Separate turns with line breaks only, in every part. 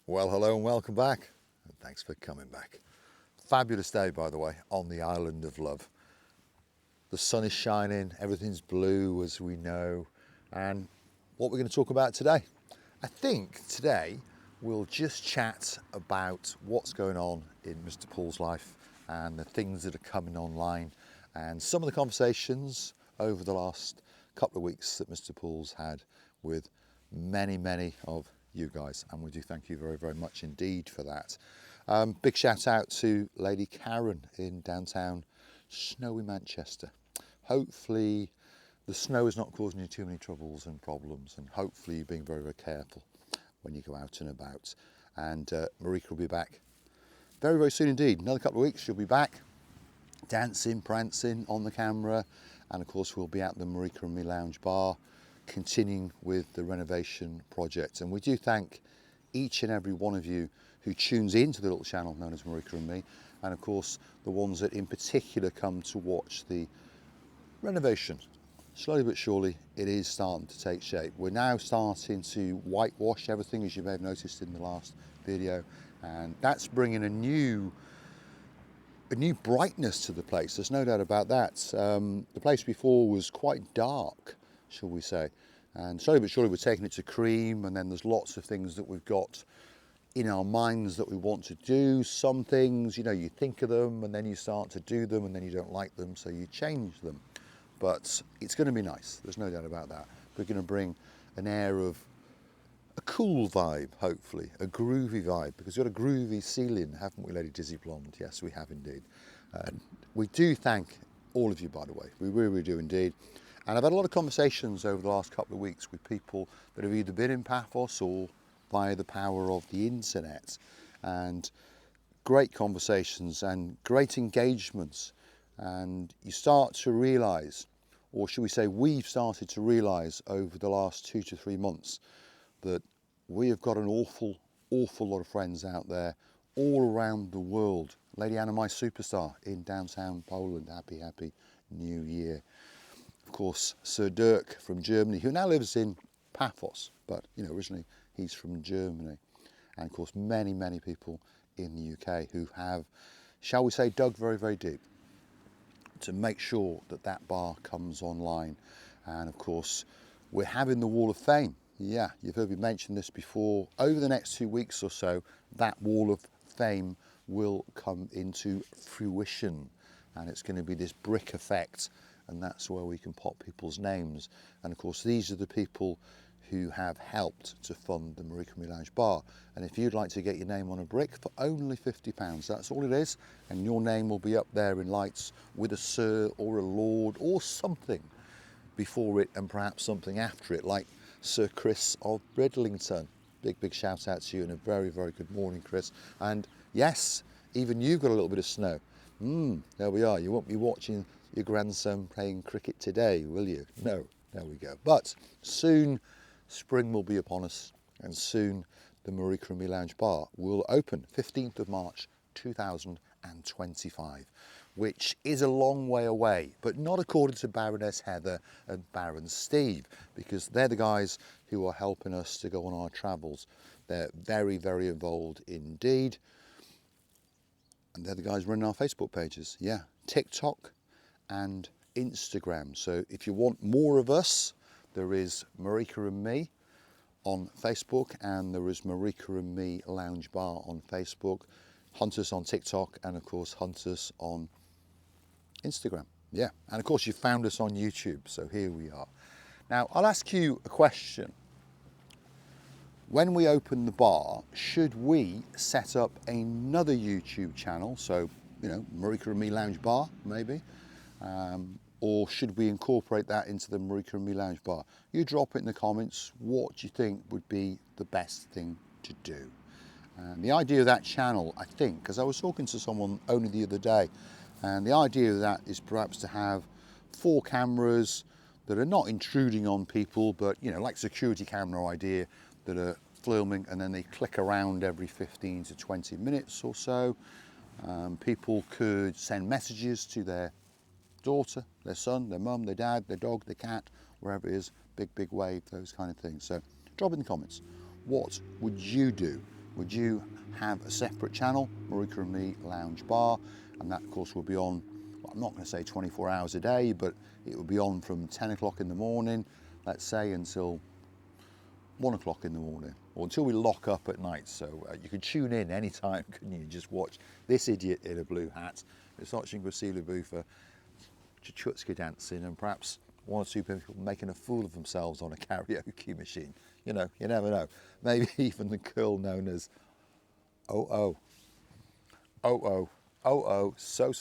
Well, hello and welcome back. And thanks for coming back. Fabulous day, by the way, on the island of love. The sun is shining, everything's blue, as we know. And what we're going to talk about today? I think today we'll just chat about what's going on in Mr. Paul's life and the things that are coming online and some of the conversations over the last couple of weeks that Mr. Paul's had with many of you guys, and we do thank you very much indeed for that. Big shout out to Lady Karen in downtown snowy Manchester. Hopefully the snow is not causing you too many troubles and problems, and hopefully you're being very careful when you go out and about. And Marika will be back very soon indeed. Another couple of weeks she'll be back dancing, prancing on the camera, and of course we'll be at the Marika and Me Lounge Bar continuing with the renovation project. And we do thank each and every one of you who tunes into the little channel known as Marika and Me, and of course the ones that in particular come to watch the renovation. Slowly but surely it is starting to take shape. We're now starting to whitewash everything, as you may have noticed in the last video, and that's bringing a new brightness to the place. There's no doubt about that. The place before was quite dark, shall we say, and slowly but surely we're taking it to cream, and then there's lots of things that we've got in our minds that we want to do. Some things, you know, you think of them and then you start to do them and then you don't like them, so you change them. But it's going to be nice, there's no doubt about that. We're going to bring an air of a cool vibe, hopefully, a groovy vibe, because we've got a groovy ceiling, haven't we, Lady Dizzy Blonde? Yes, we have indeed. And we do thank all of you, by the way, we really do indeed. And I've had a lot of conversations over the last couple of weeks with people that have either been in Paphos or via the power of the internet, and great conversations and great engagements. And you start to realise, or should we say we've started to realise over the last 2 to 3 months, that we have got an awful lot of friends out there all around the world. Lady Anna, my superstar in downtown Poland, happy New Year. Of course, Sir Dirk from Germany, who now lives in Paphos, but you know, originally he's from Germany. And of course many people in the UK who have, shall we say, dug very deep to make sure that that bar comes online. And of course we're having the Wall of Fame. Yeah, you've heard me mention this before. Over the next 2 weeks or so, that Wall of Fame will come into fruition, and it's going to be this brick effect, and that's where we can pop people's names. And of course these are the people who have helped to fund the Marika and Me Lounge Bar. And if you'd like to get your name on a brick for only £50, that's all it is, and your name will be up there in lights with a Sir or a Lord or something before it and perhaps something after it, like Sir Chris of Bridlington. Big shout out to you, and a very good morning, Chris. And yes, even you've got a little bit of snow. There we are. You won't be watching your grandson playing cricket today, will you? No, there we go. But soon spring will be upon us, and soon the Marika and Me Lounge Bar will open 15th of March 2025, which is a long way away, but not according to Baroness Heather and Baron Steve, because they're the guys who are helping us to go on our travels. They're very involved indeed, and they're the guys running our Facebook pages, yeah, TikTok and Instagram. So if you want more of us, there is Marika and Me on Facebook, and there is Marika and Me Lounge Bar on Facebook. Hunt us on TikTok, and of course hunt us on Instagram. Yeah, and of course you found us on YouTube, so here we are. Now I'll ask you a question. When we open the bar, should we set up another YouTube channel? So, you know, Marika and Me Lounge Bar, maybe? Or should we incorporate that into the Marika and Me Lounge Bar? You drop it in the comments. What do you think would be the best thing to do? And the idea of that channel, I think, because I was talking to someone only the other day, and the idea of that is perhaps to have 4 cameras that are not intruding on people, but, you know, like security camera idea, that are filming, and then they click around every 15 to 20 minutes or so. People could send messages to their daughter, their son, their mum, their dad, their dog, their cat, wherever it is, big wave, those kind of things. So drop in the comments, what would you do would you have a separate channel, Marika and Me Lounge Bar, and that of course will be on, well, I'm not going to say 24 hours a day, but it will be on from 10 o'clock in the morning, let's say, until 1 o'clock in the morning, or until we lock up at night. So you could tune in anytime, couldn't you? Just watch this idiot in a blue hat, Misochin Gracila Bufa, Chutska dancing, and perhaps one or two people making a fool of themselves on a karaoke machine. You know, you never know. Maybe even the girl known as Oh, so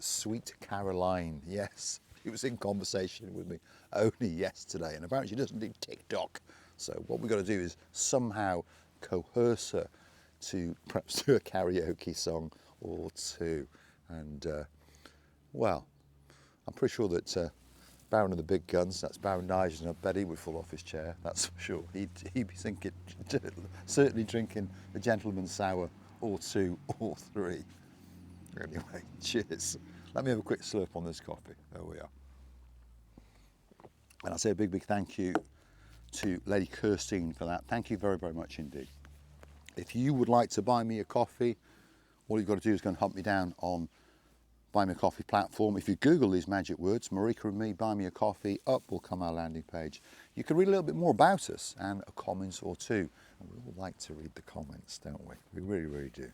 sweet Caroline. Yes, she was in conversation with me only yesterday, and apparently she doesn't do TikTok. So what we've got to do is somehow coerce her to perhaps do a karaoke song or two. And well, I'm pretty sure that Baron of the Big Guns, that's Baron Nigel, and I bet he would fall off his chair, that's for sure. He'd be thinking, certainly drinking a gentleman's sour or two or three. Anyway, cheers. Let me have a quick slurp on this coffee. There we are. And I'll say a big, big thank you to Lady Kirstine for that. Thank you very, very much indeed. If you would like to buy me a coffee, all you've got to do is go and hunt me down on Buy Me a Coffee platform. If you Google these magic words, Marika and Me, Buy Me a Coffee, up will come our landing page. You can read a little bit more about us and a comment or two. And we all like to read the comments, don't we? We really, really do.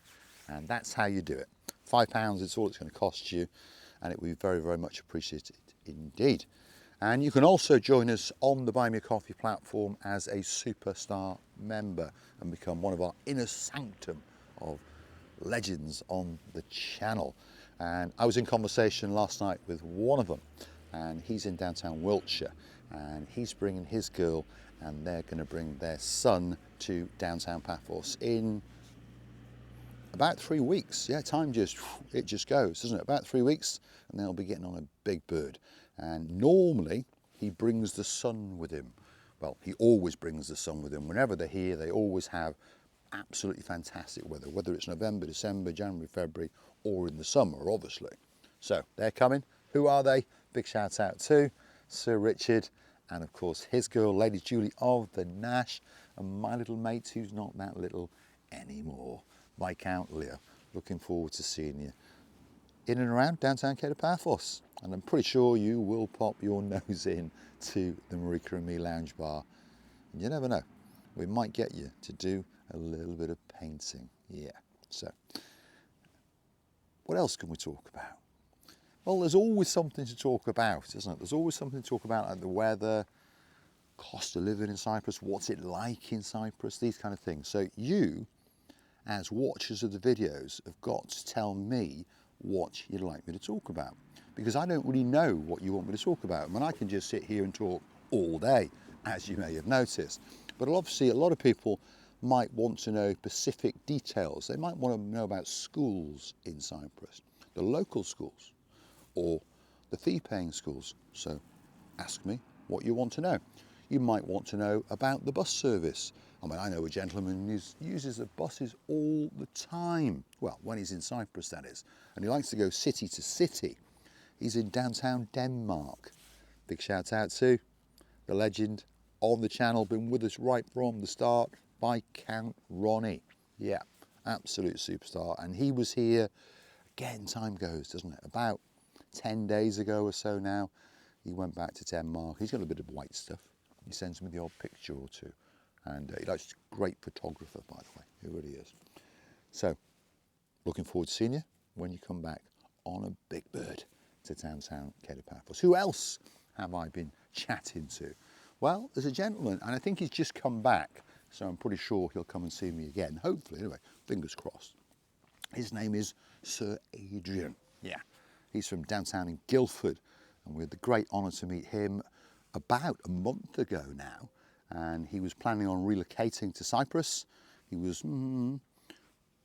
And that's how you do it. £5 is all it's going to cost you, and it will be very, very much appreciated indeed. And you can also join us on the Buy Me a Coffee platform as a superstar member and become one of our inner sanctum of legends on the channel. And I was in conversation last night with one of them, and he's in downtown Wiltshire, and he's bringing his girl, and they're going to bring their son to downtown Paphos in about 3 weeks. Yeah, time just goes, doesn't it? About 3 weeks, and they'll be getting on a big bird. And normally he brings the son with him. Well, he always brings the son with him. Whenever they're here, they always have absolutely fantastic weather, whether it's November, December, January, February, or in the summer, obviously. So they're coming. Who are they? Big shout out to Sir Richard, and of course his girl, Lady Julie of the Nash, and my little mate who's not that little anymore, Viscount Leo. Looking forward to seeing you in and around downtown Paphos. And I'm pretty sure you will pop your nose in to the Marika and Me Lounge Bar. And you never know, we might get you to do a little bit of painting. Yeah, so what else can we talk about? Well, there's always something to talk about, isn't it? There's always something to talk about, like the weather, cost of living in Cyprus, what's it like in Cyprus, these kind of things. So you, as watchers of the videos, have got to tell me what you'd like me to talk about, because I don't really know what you want me to talk about. I mean, I can just sit here and talk all day, as you may have noticed. But obviously a lot of people might want to know specific details. They might want to know about schools in Cyprus, the local schools or the fee-paying schools. So ask me what you want to know. You might want to know about the bus service. I mean, I know a gentleman who uses the buses all the time. Well, when he's in Cyprus, that is. And he likes to go city to city. He's in downtown Denmark. Big shout out to the legend on the channel, been with us right from the start, Viscount Ronnie. Yeah, absolute superstar. And he was here, again, time goes, doesn't it? About 10 days ago or so now, he went back to Denmark. He's got a bit of white stuff. He sends me the odd picture or two. And he's a great photographer, by the way. He really is. So, looking forward to seeing you when you come back on a big bird to downtown Paphos. Who else have I been chatting to? Well, there's a gentleman, and I think he's just come back, so I'm pretty sure he'll come and see me again. Hopefully, anyway, fingers crossed. His name is Sir Adrian. Yeah, he's from downtown in Guildford, and we had the great honour to meet him about a month ago now, and he was planning on relocating to Cyprus. He was,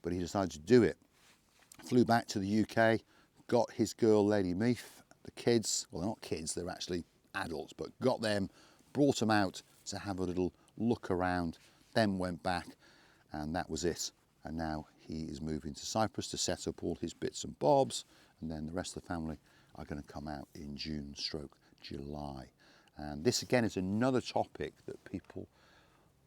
but he decided to do it. Flew back to the UK, got his girl, Lady Meath, the kids, well, they're not kids, they're actually adults, but got them, brought them out to have a little look around, then went back, and that was it. And now he is moving to Cyprus to set up all his bits and bobs, and then the rest of the family are going to come out in June/July. And this again is another topic that people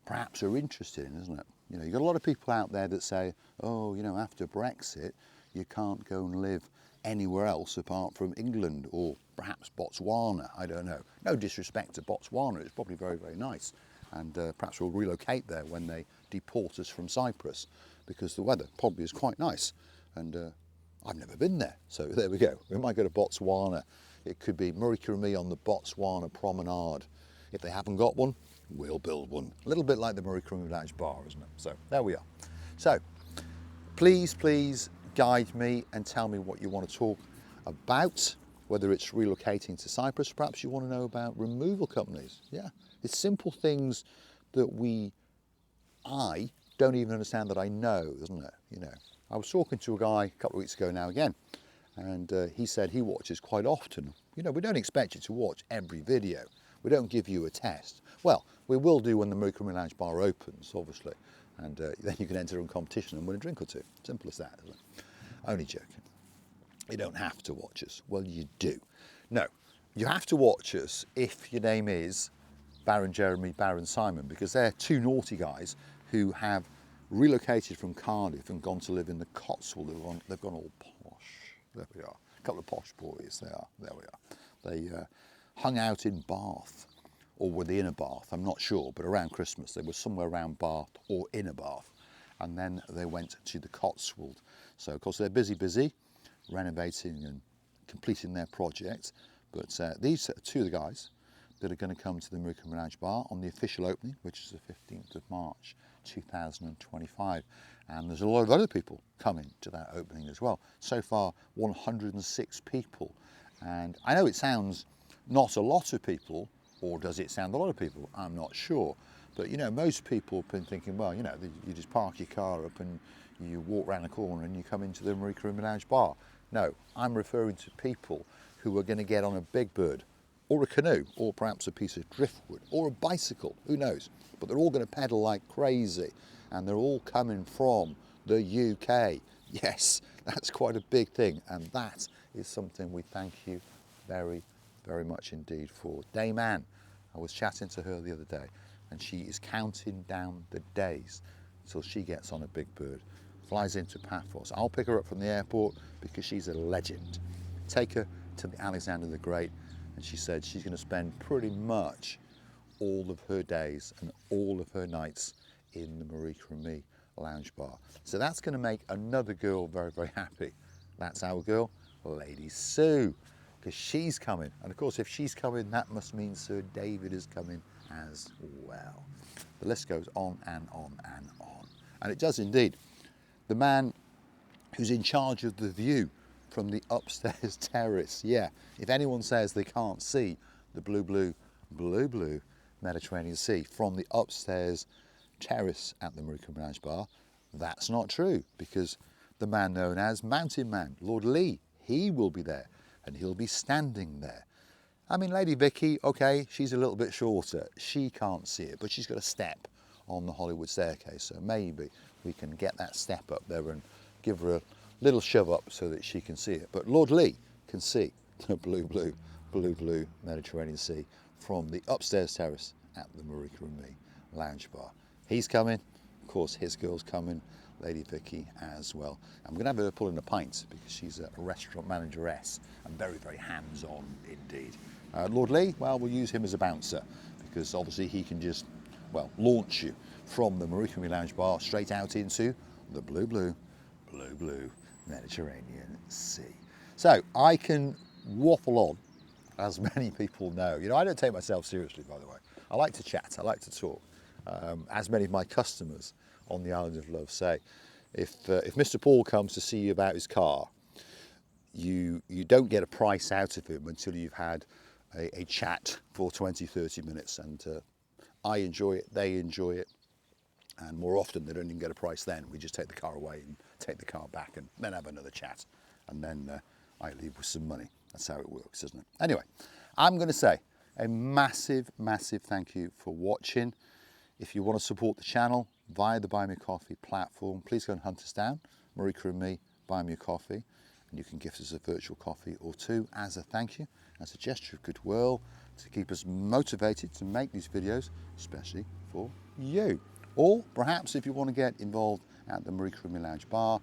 perhaps are interested in, isn't it? You know, you've got a lot of people out there that say, oh, you know, after Brexit, you can't go and live anywhere else apart from England or perhaps Botswana. I don't know. No disrespect to Botswana, it's probably very, very nice. And perhaps we'll relocate there when they deport us from Cyprus, because the weather probably is quite nice. And I've never been there, so there we go. We might go to Botswana. It could be Marika and me on the Botswana promenade. If they haven't got one, we'll build one. A little bit like the Marika and me Lounge bar, isn't it? So there we are. So please, please guide me and tell me what you want to talk about, whether it's relocating to Cyprus. Perhaps you want to know about removal companies. Yeah, it's simple things that I don't even understand that I know, isn't it? You know, I was talking to a guy a couple of weeks ago now again, and he said he watches quite often. You know, we don't expect you to watch every video. We don't give you a test. Well, we will do when the Marika and me Lounge bar opens, obviously, and then you can enter in competition and win a drink or two. Simple as that, isn't it? Only joking. You don't have to watch us. Well, you do. No, you have to watch us if your name is Baron Jeremy, Baron Simon, because they're two naughty guys who have relocated from Cardiff and gone to live in the Cotswold. They've gone all posh. There we are. A couple of posh boys. They are. There we are. They hung out in Bath, or were they in a Bath? I'm not sure, but around Christmas they were somewhere around Bath or in a Bath, and then they went to the Cotswold. So of course they're busy renovating and completing their project. But these are two of the guys that are going to come to the Marika and me Lounge bar on the official opening, which is the 15th of March 2025. And there's a lot of other people coming to that opening as well. So far, 106 people. And I know it sounds not a lot of people, or does it sound a lot of people? I'm not sure. But you know, most people have been thinking, well, you know, you just park your car up and you walk around the corner and you come into the Marika and me Lounge bar. No, I'm referring to people who are going to get on a big bird, or a canoe, or perhaps a piece of driftwood, or a bicycle, who knows. But they're all going to pedal like crazy, and they're all coming from the UK. Yes, that's quite a big thing, and that is something we thank you very, very much indeed for. Dame Anne, I was chatting to her the other day, and she is counting down the days until she gets on a big bird, flies into Paphos. I'll pick her up from the airport because she's a legend. Take her to the Alexander the Great, and she said she's going to spend pretty much all of her days and all of her nights in the Marika and me Lounge bar. So that's going to make another girl very, very happy. That's our girl, Lady Sue, because she's coming. And of course, if she's coming, that must mean Sir David is coming as well. The list goes on and on and on. And it does indeed. The man who's in charge of the view from the upstairs terrace. Yeah, if anyone says they can't see the blue Mediterranean Sea from the upstairs terrace at the Marika and me Lounge bar, that's not true, because the man known as Mountain Man, Lord Lee, he will be there, and he'll be standing there. I mean, Lady Vicky, okay, she's a little bit shorter. She can't see it, but she's got a step on the Hollywood staircase, so maybe we can get that step up there and give her a little shove up so that she can see it. But Lord Lee can see the blue Mediterranean Sea from the upstairs terrace at the Marika and me Lounge bar. He's coming, of course his girl's coming, Lady Vicky as well. I'm going to have her pulling a pint because she's a restaurant manageress and very, very hands-on indeed. Lord Lee, well, we'll use him as a bouncer because obviously he can just, well, launch you from the Marika and me Lounge bar straight out into the blue Mediterranean Sea. So I can waffle on, as many people know. You know, I don't take myself seriously, by the way. I like to chat, I like to talk. As many of my customers on the Island of Love say, if Mr. Paul comes to see you about his car, you don't get a price out of him until you've had a chat for 20, 30 minutes. And I enjoy it, they enjoy it. And more often they don't even get a price then. We just take the car away and take the car back and then have another chat. And then I leave with some money. That's how it works, isn't it? Anyway, I'm going to say a massive, massive thank you for watching. If you want to support the channel via the Buy Me a Coffee platform, please go and hunt us down, Marika and me, Buy Me a Coffee, and you can gift us a virtual coffee or two as a thank you, as a gesture of goodwill, to keep us motivated to make these videos, especially for you. Or perhaps if you want to get involved at the Marika Room Lounge Bar,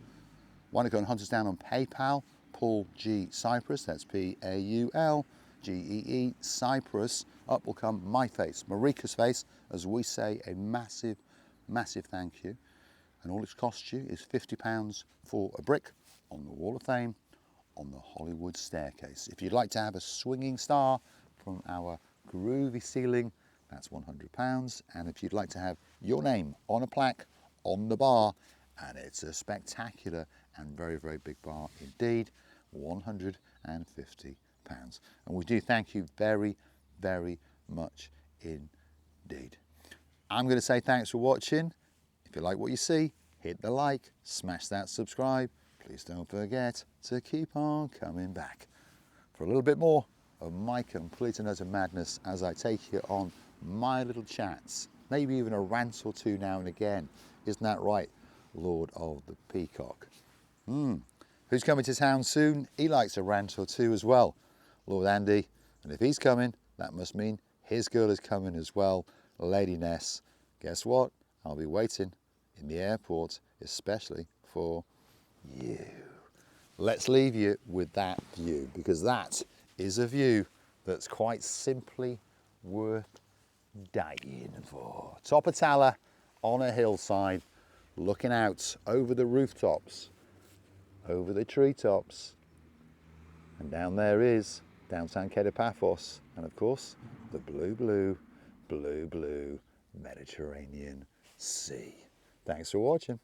why not go and hunt us down on PayPal, Paul G Cyprus, that's Paulgee Cyprus. Up will come my face, Marika's face, as we say a massive, massive thank you. And all it's cost you is £50 for a brick on the Wall of Fame on the Hollywood staircase. If you'd like to have a swinging star from our groovy ceiling, that's £100. And if you'd like to have your name on a plaque on the bar, and it's a spectacular and very, very big bar indeed, £150. And we do thank you very, very much indeed. I'm going to say thanks for watching. If you like what you see, hit the like, smash that subscribe. Please don't forget to keep on coming back for a little bit more of my complete and utter madness as I take you on my little chats, maybe even a rant or two now and again. Isn't that right, Lord of the Peacock? Who's coming to town soon? He likes a rant or two as well, Lord Andy. And if he's coming, that must mean his girl is coming as well, Lady Ness. Guess what? I'll be waiting in the airport, especially for you. Let's leave you with that view, because that is a view that's quite simply worth dying for. Top of Tala on a hillside, looking out over the rooftops, over the treetops, and down there is downtown Paphos, and of course the blue, blue, blue, blue Mediterranean Sea. Thanks for watching.